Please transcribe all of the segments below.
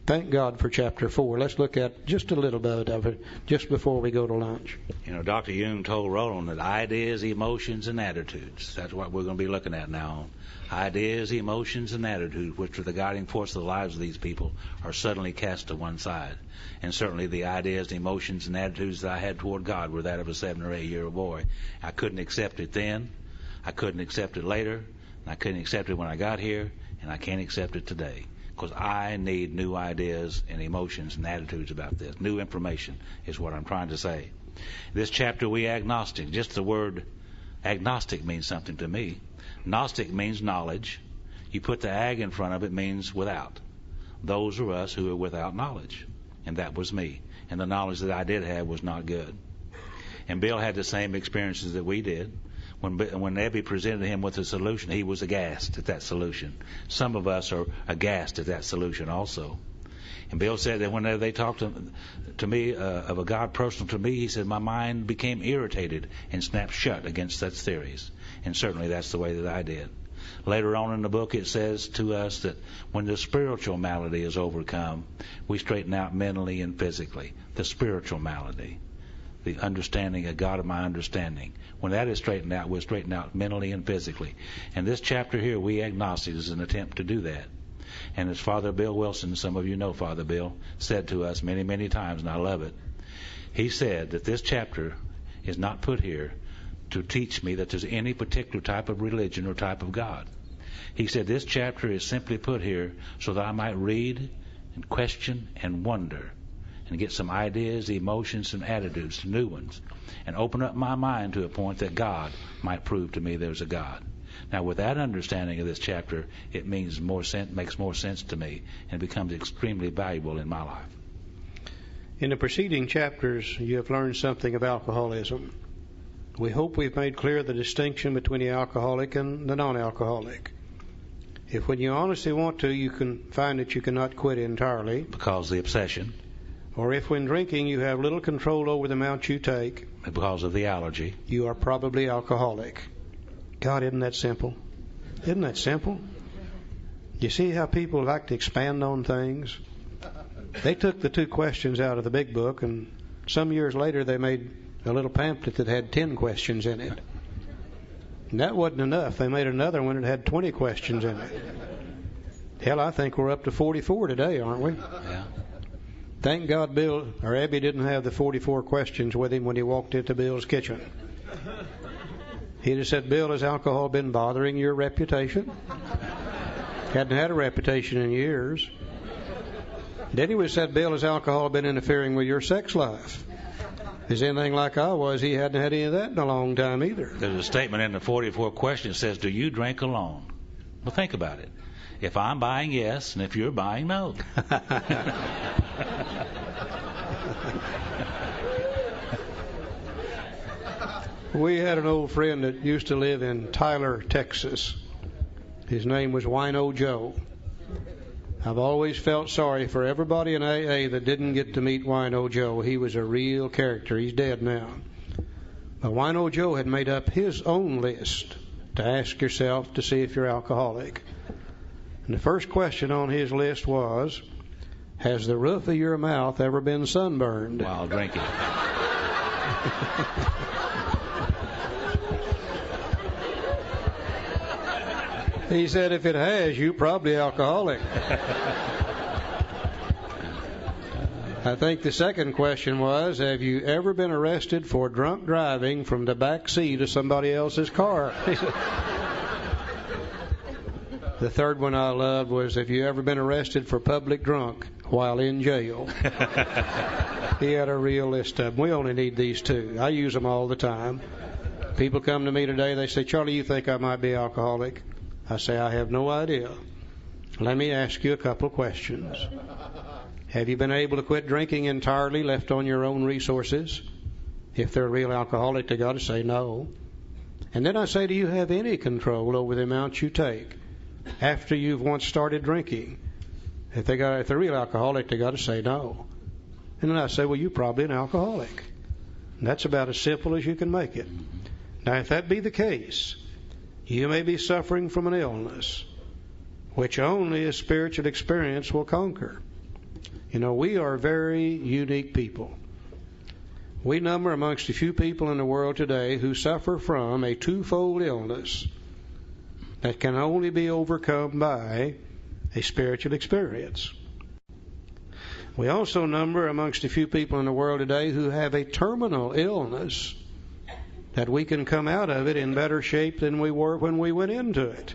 Thank God for chapter 4. Let's look at just a little bit of it just before we go to lunch. You know, Dr. Jung told Roland that ideas, emotions, and attitudes, that's what we're going to be looking at now. Ideas, emotions, and attitudes, which are the guiding force of the lives of these people, are suddenly cast to one side. And certainly the ideas, the emotions, and attitudes that I had toward God were that of a 7 or 8 year old boy. I couldn't accept it then. I couldn't accept it later. And I couldn't accept it when I got here. And I can't accept it today. Because I need new ideas and emotions and attitudes about this. New information is what I'm trying to say. This chapter, we agnostic. Just the word agnostic means something to me. Gnostic means knowledge. You put the ag in front of it, means without. Those are us who are without knowledge. And that was me. And the knowledge that I did have was not good. And Bill had the same experiences that we did. When Ebby presented him with a solution, he was aghast at that solution. Some of us are aghast at that solution also. And Bill said that whenever they talked to me of a God personal to me, he said my mind became irritated and snapped shut against such theories. And certainly that's the way that I did. Later on in the book it says to us that when the spiritual malady is overcome, we straighten out mentally and physically. The spiritual malady. The understanding of God of my understanding. When that is straightened out, we'll straighten out mentally and physically. And this chapter here, we agnostics, is an attempt to do that. And as Father Bill Wilson, some of you know Father Bill, said to us many, many times, and I love it, he said that this chapter is not put here to teach me that there's any particular type of religion or type of God. He said this chapter is simply put here so that I might read and question and wonder and get some ideas, emotions, and attitudes, new ones, and open up my mind to a point that God might prove to me there's a God. Now, with that understanding of this chapter, it makes more sense to me and becomes extremely valuable in my life. In the preceding chapters, you have learned something of alcoholism. We hope we've made clear the distinction between the alcoholic and the non-alcoholic. If when you honestly want to, you can find that you cannot quit entirely. Because of the obsession. Or if when drinking you have little control over the amount you take. Because of the allergy. You are probably alcoholic. God, isn't that simple? Isn't that simple? You see how people like to expand on things? They took the 2 questions out of the big book, and some years later they made a little pamphlet that had 10 questions in it. And that wasn't enough. They made another one that had 20 questions in it. Hell, I think we're up to 44 today, aren't we? Yeah. Thank God Bill or Abby didn't have the 44 questions with him when he walked into Bill's kitchen. He'd have said, Bill, has alcohol been bothering your reputation? Hadn't had a reputation in years. Then he would have said, Bill, has alcohol been interfering with your sex life? If he's anything like I was, he hadn't had any of that in a long time either. There's a statement in the 44 questions that says, do you drink alone? Well, think about it. If I'm buying, yes, and if you're buying, no. We had an old friend that used to live in Tyler, Texas. His name was Wino Joe. I've always felt sorry for everybody in AA that didn't get to meet Wino Joe. He was a real character. He's dead now. But Wino Joe had made up his own list to ask yourself to see if you're alcoholic. And the first question on his list was, has the roof of your mouth ever been sunburned? While drinking. He said, if it has, you're probably alcoholic. I think the second question was, have you ever been arrested for drunk driving from the back seat of somebody else's car? The third one I loved was, have you ever been arrested for public drunk while in jail? He had a real list of them. We only need these 2. I use them all the time. People come to me today, they say, Charlie, you think I might be alcoholic? I say, I have no idea. Let me ask you a couple of questions. Have you been able to quit drinking entirely, left on your own resources? If they're a real alcoholic, they got to say no. And then I say, do you have any control over the amount you take after you've once started drinking? If they're a real alcoholic, they got to say no. And then I say, well, you're probably an alcoholic. And that's about as simple as you can make it. Now, if that be the case, you may be suffering from an illness which only a spiritual experience will conquer. You know, we are very unique people. We number amongst a few people in the world today who suffer from a twofold illness that can only be overcome by a spiritual experience. We also number amongst a few people in the world today who have a terminal illness that we can come out of it in better shape than we were when we went into it,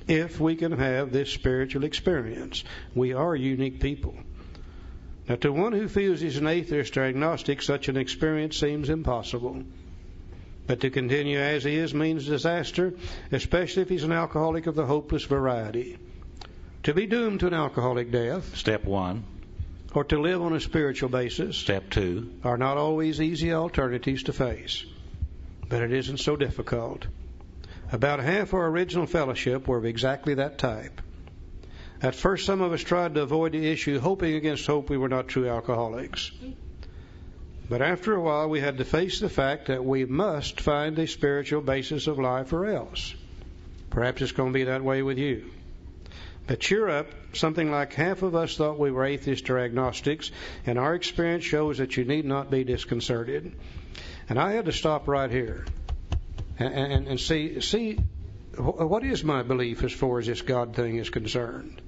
if we can have this spiritual experience. We are unique people. Now, to one who feels he's an atheist or agnostic, such an experience seems impossible. But to continue as he is means disaster, especially if he's an alcoholic of the hopeless variety. To be doomed to an alcoholic death, Step 1. Or to live on a spiritual basis, Step 2. Are not always easy alternatives to face. But it isn't so difficult. About half our original fellowship were of exactly that type. At first, some of us tried to avoid the issue, hoping against hope we were not true alcoholics. But after a while, we had to face the fact that we must find a spiritual basis of life or else. Perhaps it's going to be that way with you. But cheer up, something like half of us thought we were atheists or agnostics, and our experience shows that you need not be disconcerted. And I had to stop right here and see what is my belief as far as this God thing is concerned.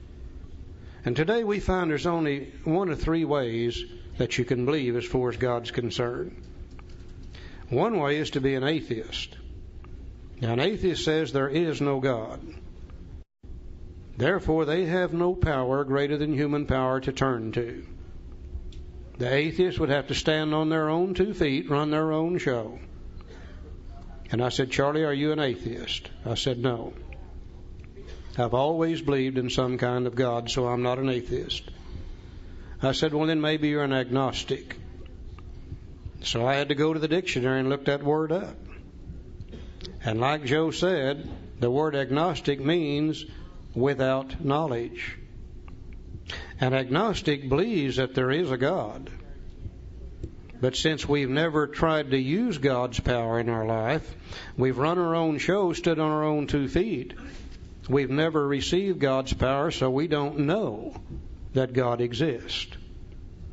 And today we find there's only one of three ways that you can believe as far as God's concerned. One way is to be an atheist. Now, an atheist says there is no God. Therefore, they have no power greater than human power to turn to. The atheist would have to stand on their own 2 feet, run their own show. And I said, Charlie, are you an atheist? I said, no. I've always believed in some kind of God, so I'm not an atheist. I said, well, then maybe you're an agnostic. So I had to go to the dictionary and look that word up. And like Joe said, the word agnostic means without knowledge. An agnostic believes that there is a God. But since we've never tried to use God's power in our life, we've run our own show, stood on our own 2 feet. We've never received God's power, so we don't know that God exists.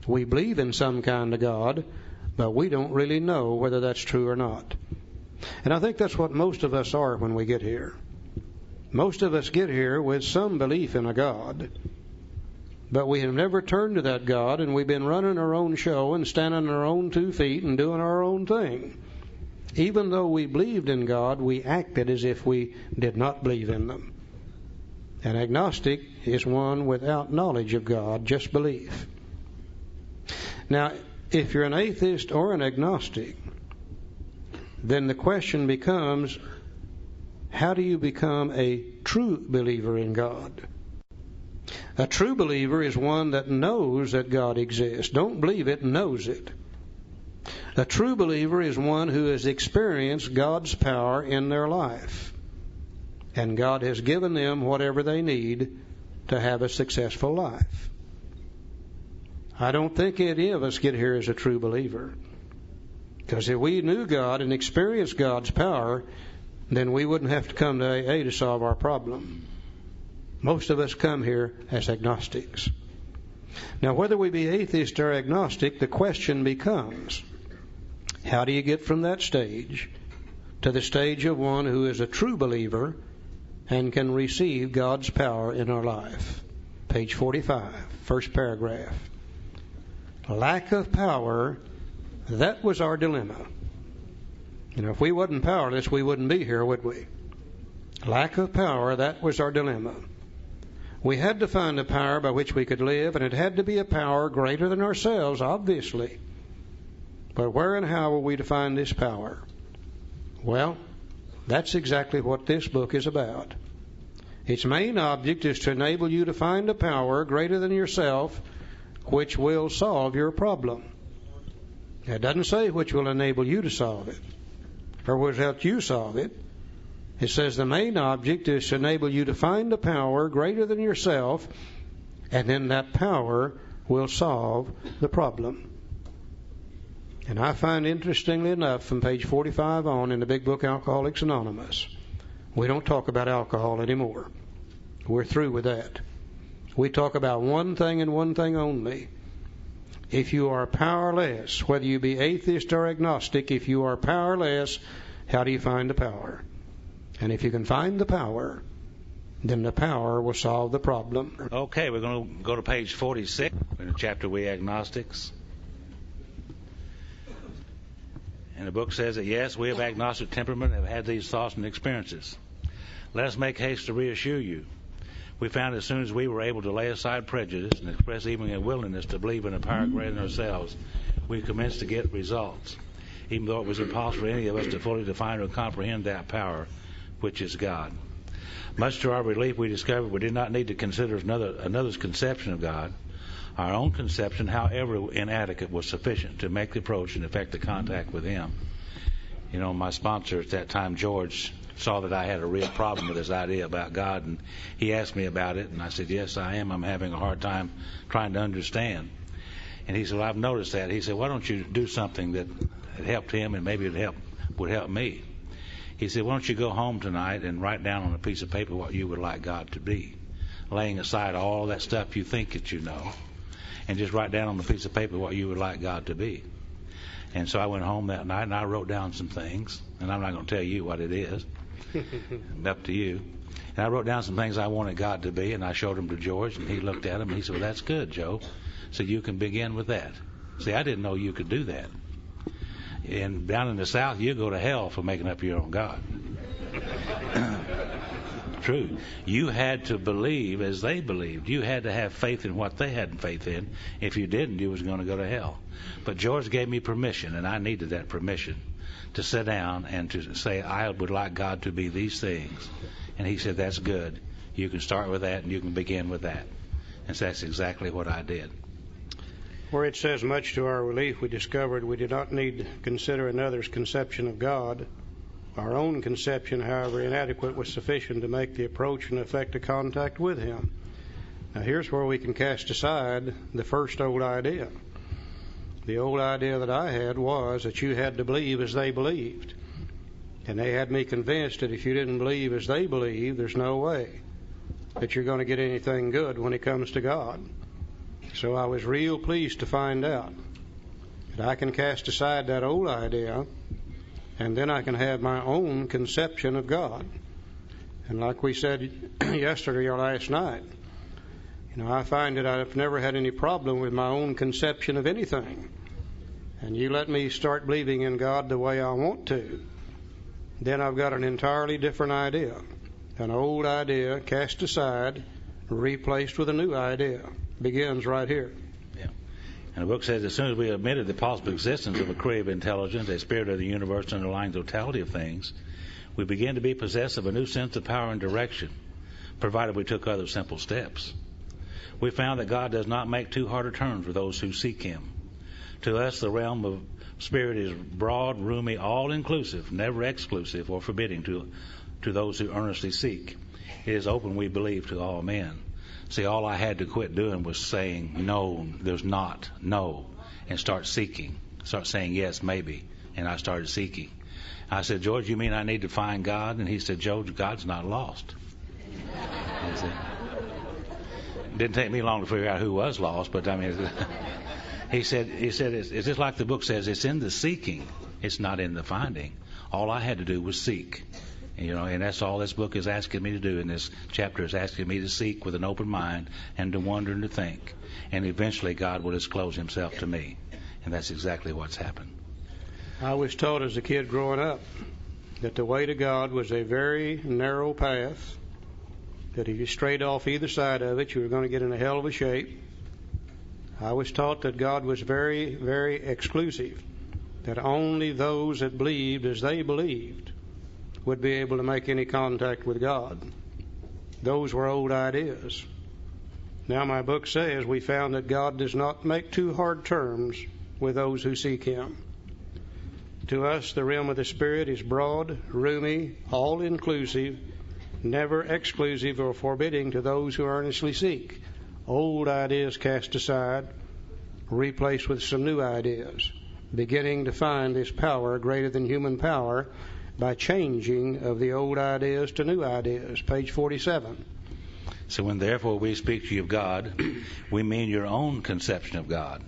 We believe in some kind of God, but we don't really know whether that's true or not. And I think that's what most of us are when we get here. Most of us get here with some belief in a God, but we have never turned to that God, and we've been running our own show and standing on our own 2 feet and doing our own thing. Even though we believed in God, we acted as if we did not believe in them. An agnostic is one without knowledge of God, just belief. Now, if you're an atheist or an agnostic, then the question becomes, how do you become a true believer in God? A true believer is one that knows that God exists. Don't believe it, knows it. A true believer is one who has experienced God's power in their life. And God has given them whatever they need to have a successful life. I don't think any of us get here as a true believer. Because if we knew God and experienced God's power, then we wouldn't have to come to AA to solve our problem. Most of us come here as agnostics. Now, whether we be atheist or agnostic, the question becomes, how do you get from that stage to the stage of one who is a true believer and can receive God's power in our life? Page 45, first paragraph. Lack of power, that was our dilemma. You know, if we wasn't powerless, we wouldn't be here, would we? Lack of power, that was our dilemma. We had to find a power by which we could live, and it had to be a power greater than ourselves, obviously. But where and how were we to find this power? Well, that's exactly what this book is about. Its main object is to enable you to find a power greater than yourself which will solve your problem. It doesn't say which will enable you to solve it or will help you solve it. It says the main object is to enable you to find a power greater than yourself, and then that power will solve the problem. And I find, interestingly enough, from page 45 on in the big book Alcoholics Anonymous, we don't talk about alcohol anymore. We're through with that. We talk about one thing and one thing only, If you are powerless, whether you be atheist or agnostic, if you are powerless, how do you find the power? And if you can find the power, then the power will solve the problem. Okay, we're going to go to page 46 in the chapter We Agnostics. And the book says that, yes, we of agnostic temperament have had these thoughts and experiences. Let us make haste to reassure you. We found as soon as we were able to lay aside prejudice and express even a willingness to believe in a power greater than ourselves, we commenced to get results, even though it was impossible for any of us to fully define or comprehend that power, which is God. Much to our relief, we discovered we did not need to consider another's conception of God. Our own conception, however inadequate, was sufficient to make the approach and effect the contact with Him. You know, my sponsor at that time, George, saw that I had a real problem with this idea about God, and he asked me about it, and I said, yes, I am. I'm having a hard time trying to understand. And he said, well, I've noticed that. He said, why don't you do something that helped him and maybe it would help me? He said, why don't you go home tonight and write down on a piece of paper what you would like God to be, laying aside all that stuff you think that you know, and just write down on a piece of paper what you would like God to be. And so I went home that night and I wrote down some things, and I'm not going to tell you what it is. Up to you. And I wrote down some things I wanted God to be, and I showed them to George, and he looked at them and he said, well, that's good, Joe. So you can begin with that. See, I didn't know you could do that. And down in the South, you go to hell for making up your own God. True. You had to believe as they believed. You had to have faith in what they had faith in. If you didn't, you was going to go to hell. But George gave me permission, and I needed that permission, to sit down and to say, I would like God to be these things. And he said, that's good. You can start with that and you can begin with that. And so that's exactly what I did. Where it says, much to our relief, we discovered we did not need to consider another's conception of God. Our own conception, however inadequate, was sufficient to make the approach and effect a contact with Him. Now here's where we can cast aside the first old idea. The old idea that I had was that you had to believe as they believed. And they had me convinced that if you didn't believe as they believe, there's no way that you're going to get anything good when it comes to God. So I was real pleased to find out that I can cast aside that old idea, and then I can have my own conception of God. And like we said yesterday or last night, I find that I've never had any problem with my own conception of anything. And you let me start believing in God the way I want to, then I've got an entirely different idea. An old idea cast aside, replaced with a new idea. Begins right here. Yeah. And the book says, as soon as we admitted the possible existence of a creative intelligence, a spirit of the universe underlying the totality of things, we began to be possessed of a new sense of power and direction, provided we took other simple steps. We found that God does not make too hard a turn for those who seek Him. To us, the realm of spirit is broad, roomy, all-inclusive, never exclusive or forbidding to those who earnestly seek. It is open, we believe, to all men. See, all I had to quit doing was saying, no, there's not, no, and start seeking. Start saying, yes, maybe. And I started seeking. I said, George, you mean I need to find God? And he said, George, God's not lost. It didn't take me long to figure out who was lost, but I mean, he said, it's just like the book says, it's in the seeking, it's not in the finding. All I had to do was seek. And that's all this book is asking me to do in this chapter, is asking me to seek with an open mind and to wonder and to think. And eventually God will disclose Himself to me. And that's exactly what's happened. I was taught as a kid growing up that the way to God was a very narrow path, that if you strayed off either side of it, you were going to get in a hell of a shape. I was taught that God was very, very exclusive, that only those that believed as they believed would be able to make any contact with God. Those were old ideas. Now my book says we found that God does not make too hard terms with those who seek Him. To us, the realm of the Spirit is broad, roomy, all-inclusive, never exclusive or forbidding to those who earnestly seek. Old ideas cast aside, replaced with some new ideas, beginning to find this power greater than human power by changing of the old ideas to new ideas. Page 47. So when therefore we speak to you of God, we mean your own conception of God.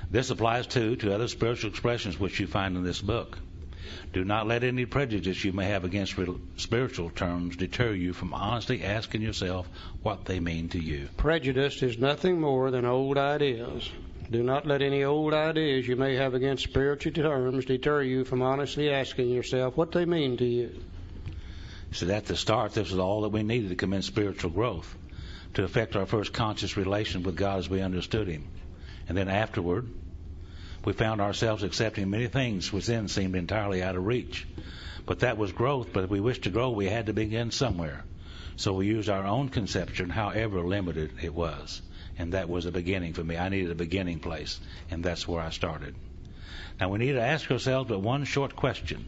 This applies, too, to other spiritual expressions which you find in this book. Do not let any prejudice you may have against spiritual terms deter you from honestly asking yourself what they mean to you. Prejudice is nothing more than old ideas. Do not let any old ideas you may have against spiritual terms deter you from honestly asking yourself what they mean to you. So at the start, this was all that we needed to commence spiritual growth, to affect our first conscious relation with God as we understood Him. And then afterward, we found ourselves accepting many things which then seemed entirely out of reach. But that was growth, but if we wished to grow, we had to begin somewhere. So we used our own conception, however limited it was. And that was a beginning for me. I needed a beginning place, and that's where I started. Now we need to ask ourselves but one short question.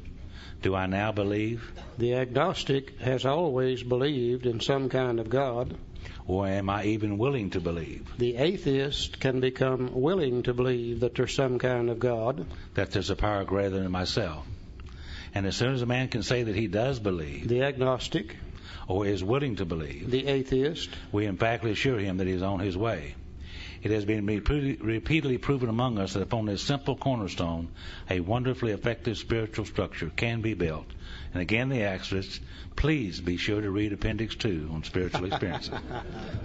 Do I now believe? The agnostic has always believed in some kind of God. Or am I even willing to believe? The atheist can become willing to believe that there's some kind of God. That there's a power greater than myself. And as soon as a man can say that he does believe, the agnostic, or is willing to believe, the atheist, we emphatically assure him that he is on his way. It has been repeatedly proven among us that upon this simple cornerstone, a wonderfully effective spiritual structure can be built. And again, the asterisk, please be sure to read Appendix 2 on spiritual experiences.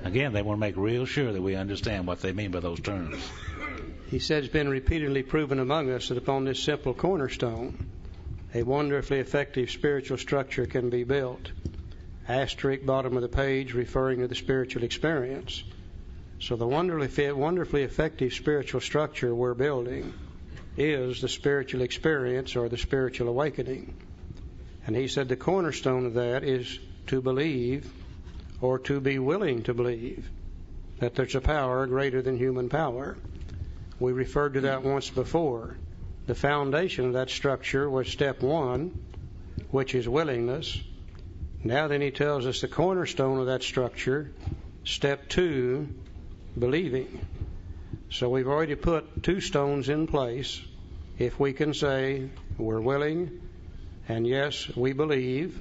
Again, they want to make real sure that we understand what they mean by those terms. He said it's been repeatedly proven among us that upon this simple cornerstone, a wonderfully effective spiritual structure can be built. Asterisk, bottom of the page, referring to the spiritual experience. So the wonderfully effective spiritual structure we're building is the spiritual experience or the spiritual awakening. And he said the cornerstone of that is to believe, or to be willing to believe, that there's a power greater than human power. We referred to that once before. The foundation of that structure was step 1, which is willingness. Now then he tells us the cornerstone of that structure, step 2, believing. So we've already put 2 stones in place. If we can say we're willing, and yes, we believe,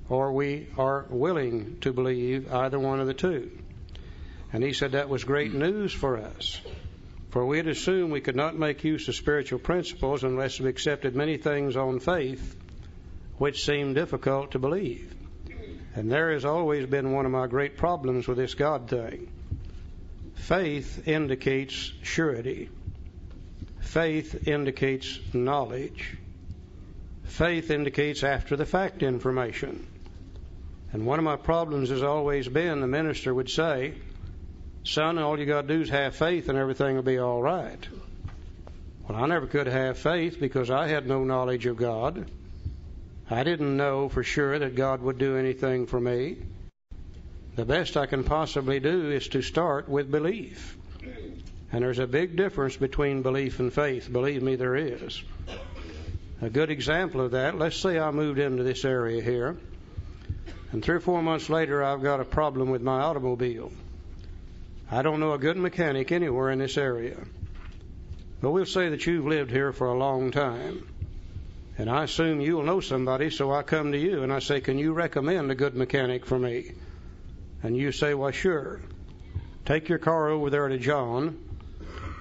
or we are willing to believe, either one of the 2. And he said that was great news for us. For we had assumed we could not make use of spiritual principles unless we accepted many things on faith which seemed difficult to believe. And there has always been one of my great problems with this God thing. Faith indicates surety. Faith indicates knowledge. Faith indicates after the fact information. And one of my problems has always been the minister would say, son, all you got to do is have faith and everything will be all right. Well, I never could have faith because I had no knowledge of God. I didn't know for sure that God would do anything for me. The best I can possibly do is to start with belief. And there's a big difference between belief and faith. Believe me, there is. A good example of that, let's say I moved into this area here, and 3 or 4 months later I've got a problem with my automobile. I don't know a good mechanic anywhere in this area. But we'll say that you've lived here for a long time. And I assume you'll know somebody, so I come to you and I say, can you recommend a good mechanic for me? And you say, well, sure. Take your car over there to John.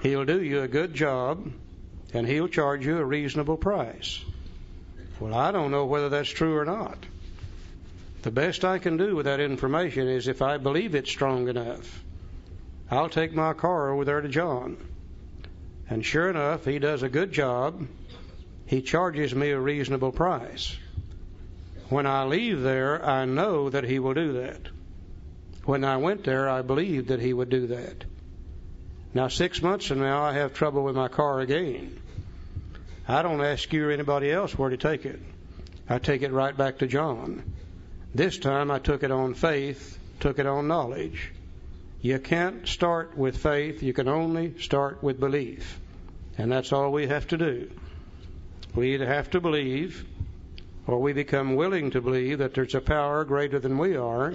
He'll do you a good job, and he'll charge you a reasonable price. Well, I don't know whether that's true or not. The best I can do with that information is if I believe it's strong enough, I'll take my car over there to John. And sure enough, he does a good job. He charges me a reasonable price. When I leave there, I know that he will do that. When I went there, I believed that he would do that. Now, 6 months from now, I have trouble with my car again. I don't ask you or anybody else where to take it. I take it right back to John. This time I took it on faith, took it on knowledge. You can't start with faith. You can only start with belief. And that's all we have to do. We either have to believe, or we become willing to believe that there's a power greater than we are,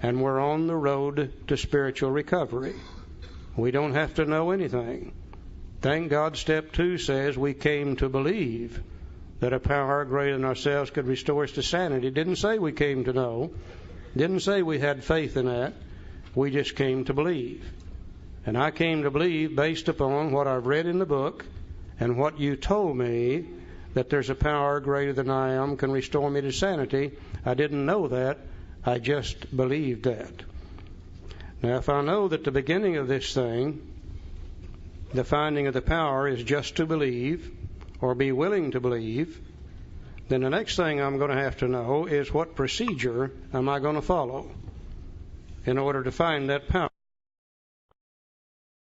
and we're on the road to spiritual recovery. We don't have to know anything. Thank God step 2 says we came to believe that a power greater than ourselves could restore us to sanity. It didn't say we came to know. It didn't say we had faith in that. We just came to believe. And I came to believe, based upon what I've read in the book and what you told me, that there's a power greater than I am can restore me to sanity. I didn't know that. I just believed that. Now, if I know that the beginning of this thing, the finding of the power, is just to believe or be willing to believe, then the next thing I'm going to have to know is what procedure am I going to follow in order to find that power.